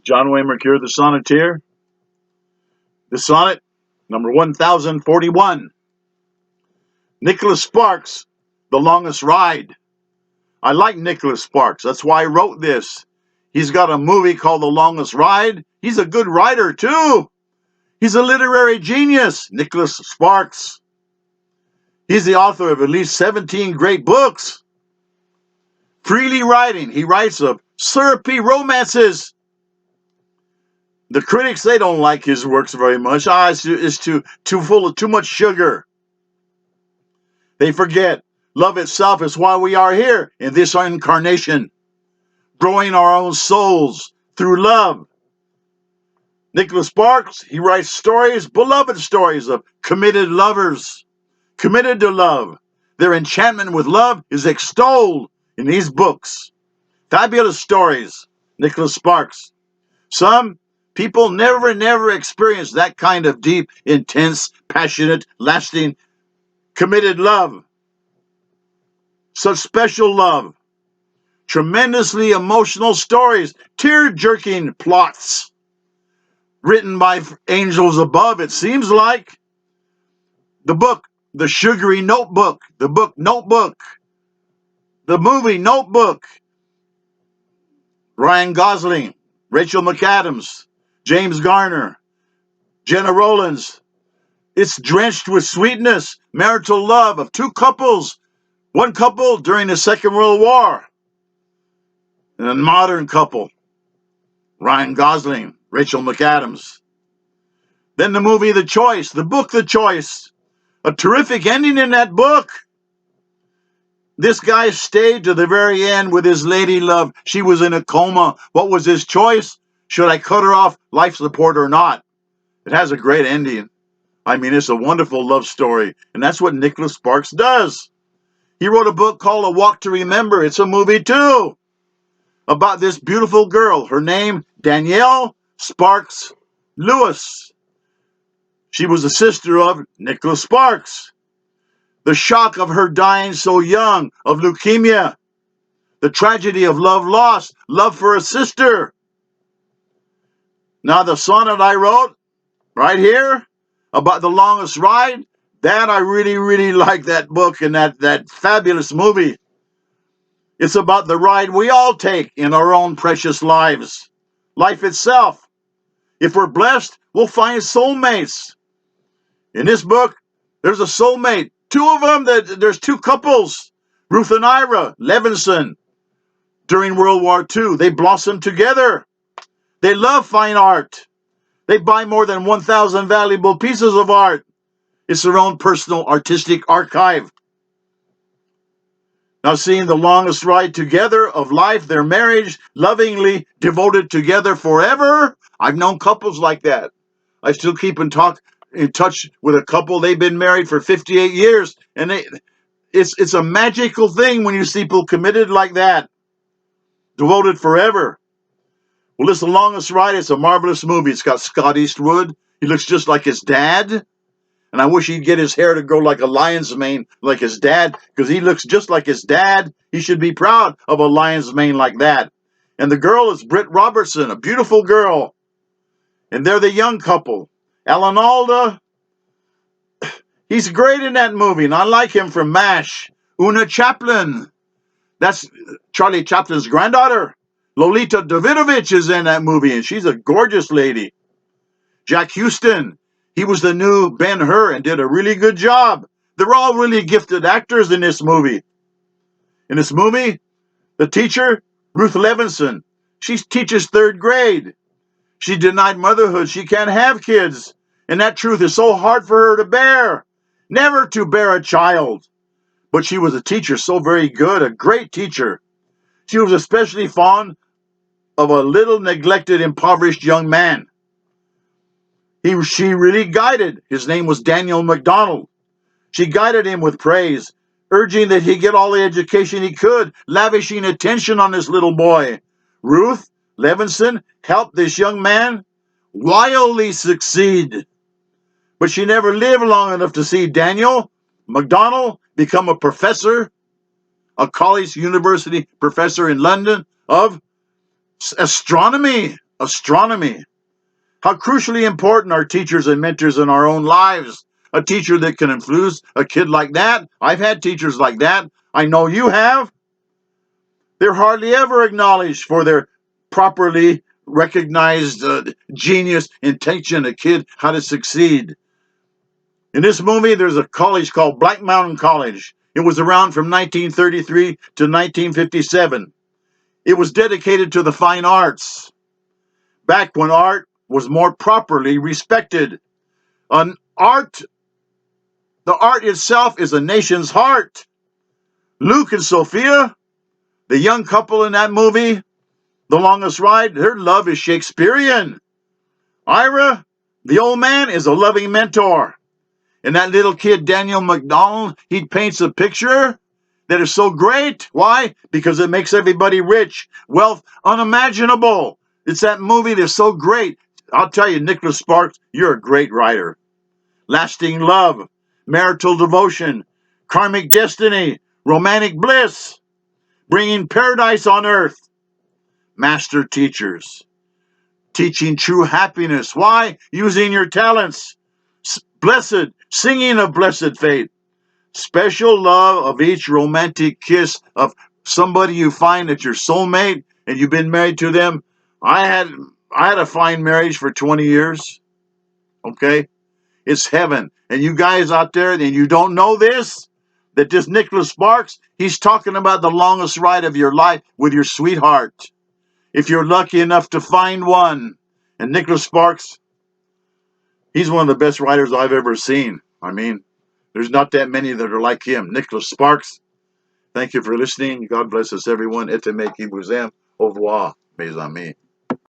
John Wayne Mercure, the Sonneteer. The sonnet, number 1041. Nicholas Sparks, The Longest Ride. I like Nicholas Sparks. That's why I wrote this. He's got a movie called The Longest Ride. He's a good writer, too. He's a literary genius, Nicholas Sparks. He's the author of at least 17 great books. Freely writing, he writes of syrupy romances. The critics, they don't like his works very much. It's too full of too much sugar. They forget love itself is why we are here in this incarnation, growing our own souls through love. Nicholas Sparks, he writes stories, beloved stories of committed lovers, committed to love. Their enchantment with love is extolled in these books. Fabulous stories, Nicholas Sparks. Some people never experience that kind of deep, intense, passionate, lasting, committed love. Such special love. Tremendously emotional stories, tear-jerking plots, written by angels above, it seems like. The book, The Sugary Notebook, the book Notebook, the movie Notebook. Ryan Gosling, Rachel McAdams, James Garner, Jenna Rollins. It's drenched with sweetness, marital love of two couples. One couple during the Second World War, and a modern couple, Ryan Gosling, Rachel McAdams. Then the movie The Choice, the book The Choice. A terrific ending in that book. This guy stayed to the very end with his lady love. She was in a coma. What was his choice? Should I cut her off life support or not? It has a great ending. I mean, it's a wonderful love story, and that's what Nicholas Sparks does. He wrote a book called A Walk to Remember. It's a movie, too, about this beautiful girl. Her name, Danielle Sparks Lewis. She was the sister of Nicholas Sparks. The shock of her dying so young of leukemia. The tragedy of love lost, love for a sister. Now, the sonnet I wrote right here about The Longest Ride, that I really like that book and that fabulous movie. It's about the ride we all take in our own precious lives. Life itself. If we're blessed, we'll find soulmates. In this book, there's a soulmate. Two of them, there's two couples. Ruth and Ira Levinson. During World War II, they blossomed together. They love fine art. They buy more than 1,000 valuable pieces of art. It's their own personal artistic archive. Now, seeing the longest ride together of life, their marriage, lovingly devoted together forever. I've known couples like that. I still keep in touch with a couple. They've been married for 58 years, and it's a magical thing when you see people committed like that, devoted forever. Well, it's The Longest Ride. It's a marvelous movie. It's got Scott Eastwood. He looks just like his dad. And I wish he'd get his hair to grow like a lion's mane, like his dad, because he looks just like his dad. He should be proud of a lion's mane like that. And the girl is Britt Robertson, a beautiful girl. And they're the young couple. Alan Alda, he's great in that movie, and I like him from MASH. Una Chaplin, that's Charlie Chaplin's granddaughter. Lolita Davidovich is in that movie, and she's a gorgeous lady. Jack Houston, he was the new Ben-Hur and did a really good job. They're all really gifted actors in this movie. In this movie, the teacher, Ruth Levinson, she teaches third grade. She denied motherhood. She can't have kids. And that truth is so hard for her to bear. Never to bear a child. But she was a teacher so very good, a great teacher. She was especially fond of a little neglected, impoverished young man. She really guided. His name was Daniel MacDonald. She guided him with praise, urging that he get all the education he could, lavishing attention on this little boy. Ruth Levinson helped this young man wildly succeed. But she never lived long enough to see Daniel MacDonald become a professor, a college university professor in London of astronomy. astronomy. How crucially important are teachers and mentors in our own lives. A teacher that can influence a kid like that. I've had teachers like that. I know you have. They're hardly ever acknowledged for their properly recognized genius in teaching a kid how to succeed. In this movie, there's a college called Black Mountain College. It was around from 1933 to 1957. It was dedicated to the fine arts, back when art was more properly respected. An art, the art itself is a nation's heart. Luke and Sophia, the young couple in that movie, The Longest Ride, their love is Shakespearean. Ira, the old man, is a loving mentor. And that little kid, Daniel McDonald, he paints a picture that is so great. Why? Because it makes everybody rich, wealth unimaginable. It's that movie that's so great. I'll tell you, Nicholas Sparks, you're a great writer. Lasting love, marital devotion, karmic destiny, romantic bliss, bringing paradise on earth. Master teachers, teaching true happiness. Why? Using your talents. Blessed, singing of blessed fate. Special love of each romantic kiss of somebody you find that's your soulmate and you've been married to them. I had a fine marriage for 20 years. Okay? It's heaven. And you guys out there, and you don't know this, that this Nicholas Sparks, he's talking about the longest ride of your life with your sweetheart. If you're lucky enough to find one. And Nicholas Sparks, he's one of the best writers I've ever seen. I mean, there's not that many that are like him. Nicholas Sparks, thank you for listening. God bless us, everyone. Et te me qui vous aime. Au revoir, mes amis.